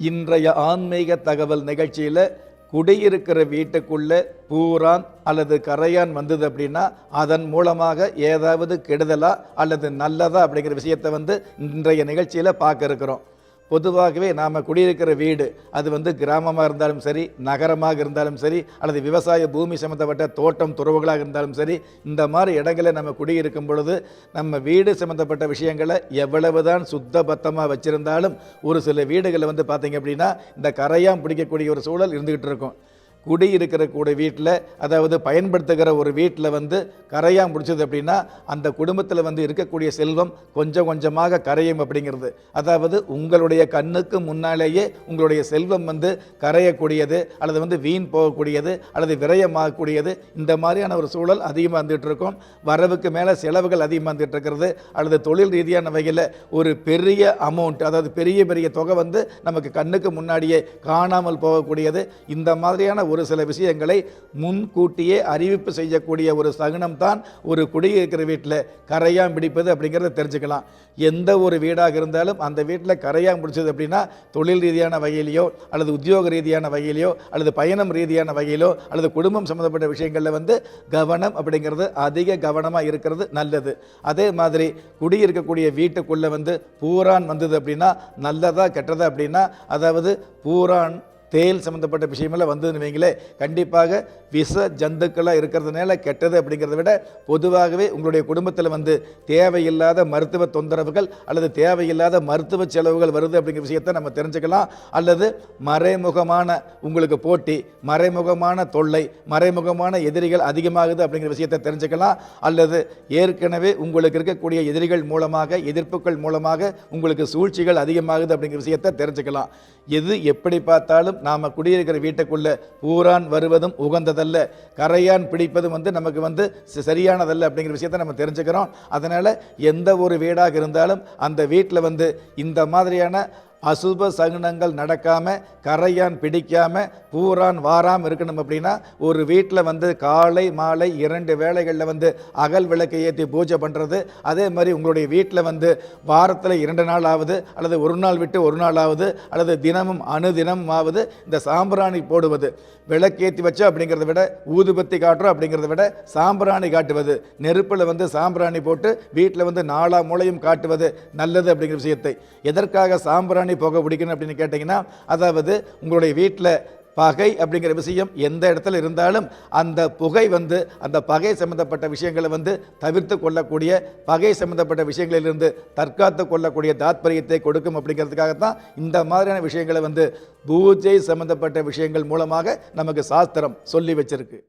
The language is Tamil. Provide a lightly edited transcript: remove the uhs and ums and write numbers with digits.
இன்றைய ஆன்மீக தகவல் நிகழ்ச்சியில் குடியிருக்கிற வீட்டுக்குள்ளே பூரான் அல்லது கரையான் வந்தது அப்படின்னா அதன் மூலமாக ஏதாவது கெடுதலா அல்லது நல்லதா அப்படிங்கிற விஷயத்தை இன்றைய நிகழ்ச்சியில் பார்க்க இருக்கிறோம். பொதுவாகவே நாம் குடியிருக்கிற வீடு அது கிராமமாக இருந்தாலும் சரி, நகரமாக இருந்தாலும் சரி, அல்லது விவசாய பூமி சம்மந்தப்பட்ட தோட்டம் துறவுகளாக இருந்தாலும் சரி, இந்த மாதிரி இடங்களை நம்ம குடியிருக்கும் பொழுது நம்ம வீடு சம்மந்தப்பட்ட விஷயங்களை எவ்வளவுதான் சுத்த பத்தமாக வச்சுருந்தாலும் ஒரு சில வீடுகளில் பார்த்தீங்க அப்படின்னா இந்த கரையான் பிடிக்கக்கூடிய ஒரு சூழல் இருந்துக்கிட்டு இருக்கும். குடியிருக்கிற வீட்டில் அதாவது பயன்படுத்துகிற ஒரு வீட்டில் கரையான் பிடிச்சது அப்படின்னா அந்த குடும்பத்தில் இருக்கக்கூடிய செல்வம் கொஞ்சம் கொஞ்சமாக கரையும் அப்படிங்கிறது. அதாவது உங்களுடைய கண்ணுக்கு முன்னாலேயே உங்களுடைய செல்வம் கரையக்கூடியது அல்லது வீண் போகக்கூடியது அல்லது விரயமாகக்கூடியது, இந்த மாதிரியான ஒரு சூழல் அதிகமாக வந்துட்டு இருக்கும். வரவுக்கு மேலே செலவுகள் அதிகமாக வந்துட்டு இருக்கிறது அல்லது தொழில் ரீதியான வகையில் ஒரு பெரிய அமௌண்ட், அதாவது பெரிய பெரிய தொகை நமக்கு கண்ணுக்கு முன்னாடியே காணாமல் போகக்கூடியது, இந்த மாதிரியான ஒரு சில விஷயங்களை முன்கூட்டியே அறிவிப்பு செய்யக்கூடிய ஒரு சகுனம் தான் ஒரு குடியிருக்கிற வீட்டில் கரையான் பிடிப்பது அப்படிங்கிறத தெரிஞ்சுக்கலாம். எந்த ஒரு வீடாக இருந்தாலும் அந்த வீட்டில் கரையான் பிடிச்சது அப்படின்னா தொழில் ரீதியான வகையிலையோ அல்லது உத்தியோக ரீதியான வகையிலையோ அல்லது பயணம் ரீதியான வகையிலோ அல்லது குடும்பம் சம்மந்தப்பட்ட விஷயங்களில் கவனம் அப்படிங்கிறது அதிக கவனமாக இருக்கிறது நல்லது. அதே மாதிரி குடியிருக்கக்கூடிய வீட்டுக்குள்ளே பூரான் வந்தது அப்படின்னா நல்லதா கெட்டதா அப்படின்னா, அதாவது பூரான் தேல் சம்மந்தப்பட்ட விஷயமெல்லாம் வந்ததுன்னு வைங்களே, கண்டிப்பாக விஷ ஜந்துக்களாக இருக்கிறதுனால கெட்டது அப்படிங்கிறத விட பொதுவாகவே உங்களுடைய குடும்பத்தில் தேவையில்லாத மருத்துவ தொந்தரவுகள் அல்லது தேவையில்லாத மருத்துவ செலவுகள் வருது அப்படிங்கிற விஷயத்தை நம்ம தெரிஞ்சுக்கலாம். அல்லது மறைமுகமான உங்களுக்கு போட்டி, மறைமுகமான தொல்லை, மறைமுகமான எதிரிகள் அதிகமாகுது அப்படிங்கிற விஷயத்தை தெரிஞ்சுக்கலாம். அல்லது ஏற்கனவே உங்களுக்கு இருக்கக்கூடிய எதிரிகள் மூலமாக, எதிர்ப்புகள் மூலமாக உங்களுக்கு சூழ்ச்சிகள் அதிகமாகுது அப்படிங்கிற விஷயத்தை தெரிஞ்சுக்கலாம். எது எப்படி பார்த்தாலும் நாம் குடியிருக்கிற வீட்டுக்குள்ளே பூரான் வருவதும் உகந்ததல்ல, கரையான் பிடிப்பதும் நமக்கு சரியானதல்ல அப்படிங்கிற விஷயத்தை நம்ம தெரிஞ்சுக்கிறோம். அதனால் எந்த ஒரு வீடாக இருந்தாலும் அந்த வீட்டில் இந்த மாதிரியான அசுப சகுனங்கள் நடக்காமல், கரையான் பிடிக்காமல், பூரான் வாராமல் இருக்கணும் அப்படின்னா ஒரு வீட்டில் காலை மாலை 2 வேளைகளில் அகல் விளக்கை ஏற்றி பூஜை பண்ணுறது. அதே மாதிரி உங்களுடைய வீட்டில் வாரத்தில் 2 நாள் ஆகுது அல்லது ஒரு நாள் விட்டு ஒரு நாள் ஆகுது அல்லது தினமும் அணுதினம் ஆகுது இந்த சாம்பிராணி போடுவது. விளக்கேற்றி வச்சா அப்படிங்கிறத விட ஊதுபத்தி காட்டுறோம் அப்படிங்கிறத விட சாம்பிராணி காட்டுவது, நெருப்பில் சாம்பிராணி போட்டு வீட்டில் 4 மூலையும் காட்டுவது நல்லது அப்படிங்கிற விஷயத்தை. எதற்காக சாம்பிராணி புகை பிடிக்கணும் அப்படின்னு கேட்டிங்கன்னா, அதாவது உங்களுடைய வீட்டில் பகை அப்படிங்கிற விஷயம் எந்த இடத்துல இருந்தாலும் அந்த புகை அந்த பகை சம்பந்தப்பட்ட விஷயங்களை தவிர்த்து கொள்ளக்கூடிய, பகை சம்பந்தப்பட்ட விஷயங்களிலிருந்து தற்காத்து கொள்ளக்கூடிய தாத்பரியத்தை கொடுக்கும் அப்படிங்கிறதுக்காகத்தான் இந்த மாதிரியான விஷயங்களை பூஜை சம்பந்தப்பட்ட விஷயங்கள் மூலமாக நமக்கு சாஸ்திரம் சொல்லி வச்சிருக்கு.